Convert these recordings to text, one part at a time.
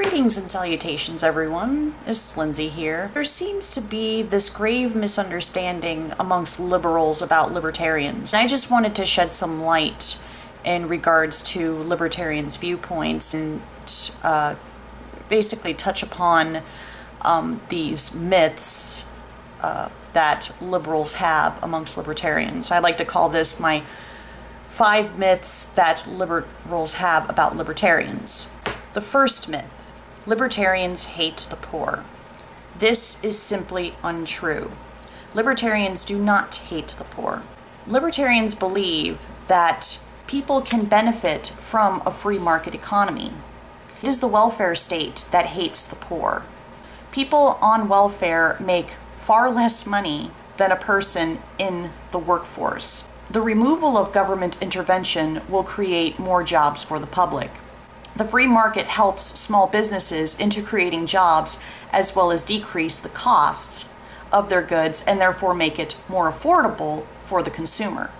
Greetings and salutations, everyone. It's Lindsay here. There seems to be this grave misunderstanding amongst liberals about libertarians. And I just wanted to shed some light in regards to libertarians' viewpoints and basically touch upon these myths that liberals have amongst libertarians. I like to call this my 5 myths that liberals have about libertarians. The first myth: libertarians hate the poor. This is simply untrue. Libertarians do not hate the poor. Libertarians believe that people can benefit from a free market economy. It is the welfare state that hates the poor. People on welfare make far less money than a person in the workforce. The removal of government intervention will create more jobs for the public. The free market helps small businesses into creating jobs as well as decrease the costs of their goods and therefore make it more affordable for the consumer.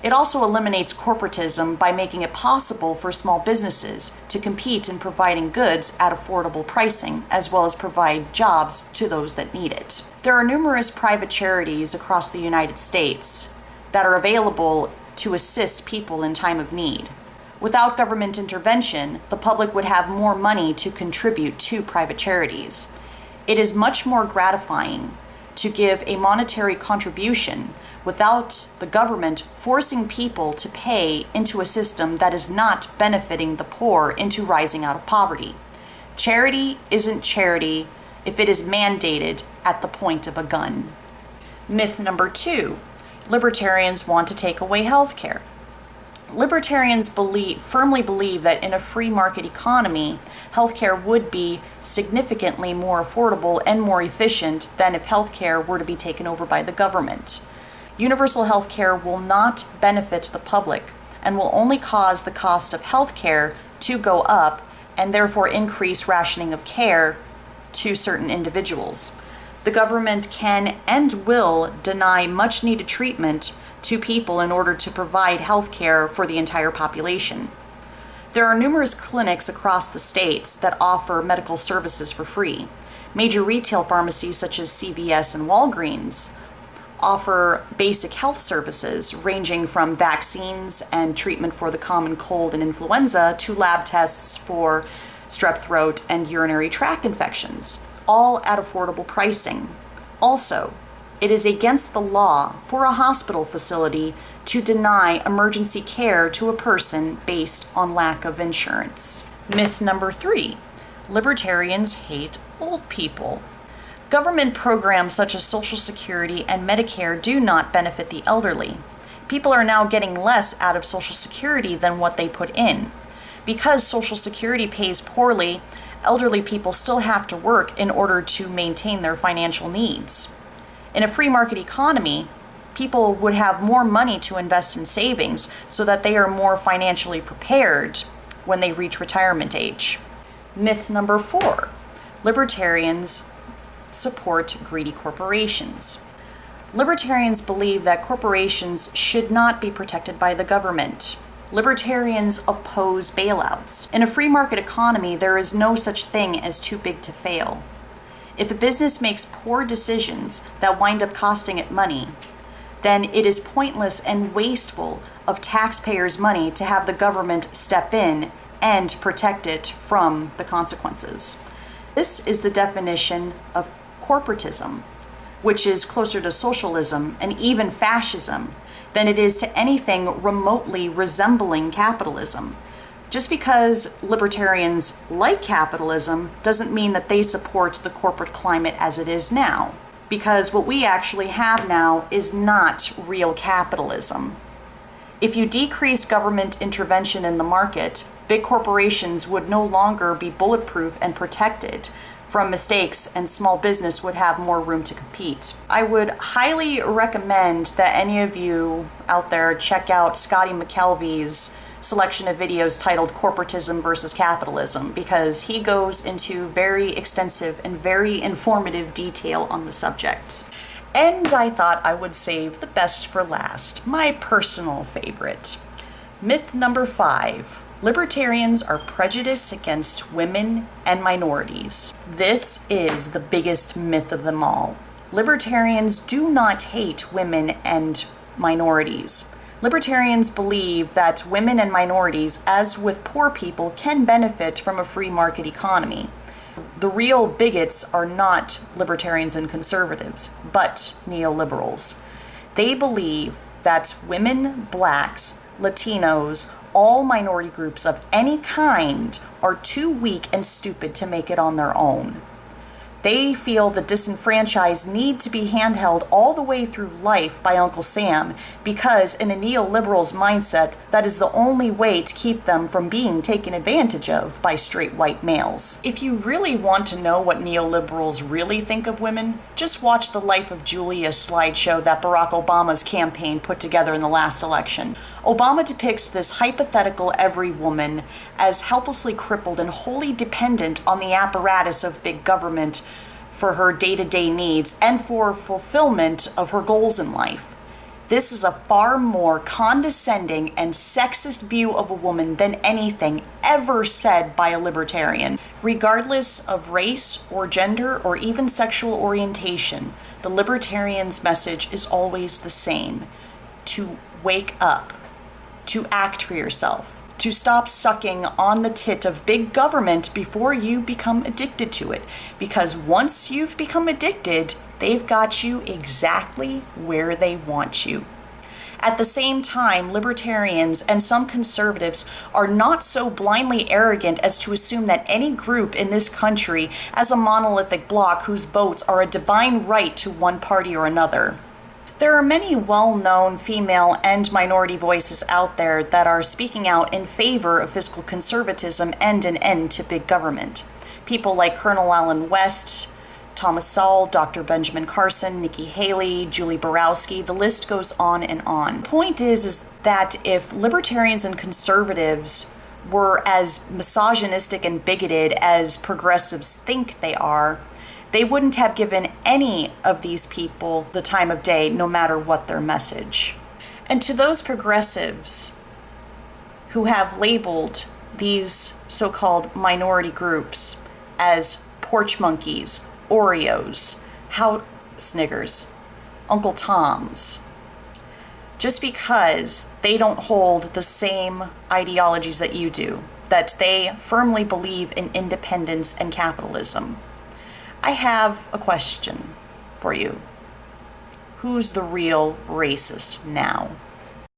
It also eliminates corporatism by making it possible for small businesses to compete in providing goods at affordable pricing as well as provide jobs to those that need it. There are numerous private charities across the United States that are available to assist people in time of need. Without government intervention, the public would have more money to contribute to private charities. It is much more gratifying to give a monetary contribution without the government forcing people to pay into a system that is not benefiting the poor into rising out of poverty. Charity isn't charity if it is mandated at the point of a gun. Myth number 2: libertarians want to take away health care. Libertarians firmly believe that in a free market economy, healthcare would be significantly more affordable and more efficient than if healthcare were to be taken over by the government. Universal healthcare will not benefit the public and will only cause the cost of healthcare to go up and therefore increase rationing of care to certain individuals. The government can and will deny much needed treatment to people in order to provide health care for the entire population. There are numerous clinics across the states that offer medical services for free. Major retail pharmacies such as CVS and Walgreens offer basic health services ranging from vaccines and treatment for the common cold and influenza to lab tests for strep throat and urinary tract infections, all at affordable pricing. Also, it is against the law for a hospital facility to deny emergency care to a person based on lack of insurance. Myth number 3: libertarians hate old people. Government programs such as Social Security and Medicare do not benefit the elderly. People are now getting less out of Social Security than what they put in. Because Social Security pays poorly, elderly people still have to work in order to maintain their financial needs. In a free market economy, people would have more money to invest in savings so that they are more financially prepared when they reach retirement age. Myth number 4: libertarians support greedy corporations. Libertarians believe that corporations should not be protected by the government. Libertarians oppose bailouts. In a free market economy, there is no such thing as too big to fail. If a business makes poor decisions that wind up costing it money, then it is pointless and wasteful of taxpayers' money to have the government step in and protect it from the consequences. This is the definition of corporatism, which is closer to socialism and even fascism than it is to anything remotely resembling capitalism. Just because libertarians like capitalism doesn't mean that they support the corporate climate as it is now, because what we actually have now is not real capitalism. If you decrease government intervention in the market, big corporations would no longer be bulletproof and protected from mistakes, and small business would have more room to compete. I would highly recommend that any of you out there check out Scotty McKelvey's selection of videos titled Corporatism versus Capitalism, because he goes into very extensive and very informative detail on the subject. And I thought I would save the best for last, my personal favorite. Myth number 5: Libertarians are prejudiced against women and minorities. This is the biggest myth of them all. Libertarians do not hate women and minorities. Libertarians believe that women and minorities, as with poor people, can benefit from a free market economy. The real bigots are not libertarians and conservatives, but neoliberals. They believe that women, blacks, Latinos, all minority groups of any kind are too weak and stupid to make it on their own. They feel the disenfranchised need to be handheld all the way through life by Uncle Sam because in a neoliberal's mindset, that is the only way to keep them from being taken advantage of by straight white males. If you really want to know what neoliberals really think of women, just watch the Life of Julia slideshow that Barack Obama's campaign put together in the last election. Obama depicts this hypothetical every woman as helplessly crippled and wholly dependent on the apparatus of big government for her day-to-day needs and for fulfillment of her goals in life. This is a far more condescending and sexist view of a woman than anything ever said by a libertarian. Regardless of race or gender or even sexual orientation, the libertarian's message is always the same: to wake up, to act for yourself, to stop sucking on the tit of big government before you become addicted to it. Because once you've become addicted, they've got you exactly where they want you. At the same time, libertarians and some conservatives are not so blindly arrogant as to assume that any group in this country has a monolithic bloc whose votes are a divine right to one party or another. There are many well-known female and minority voices out there that are speaking out in favor of fiscal conservatism and an end to big government. People like Colonel Allen West, Thomas Sowell, Dr. Benjamin Carson, Nikki Haley, Julie Borowski, the list goes on and on. The point is that if libertarians and conservatives were as misogynistic and bigoted as progressives think they are, they wouldn't have given any of these people the time of day, no matter what their message. And to those progressives who have labeled these so-called minority groups as porch monkeys, Oreos, house niggers, Uncle Toms, just because they don't hold the same ideologies that you do, that they firmly believe in independence and capitalism, I have a question for you. Who's the real racist now?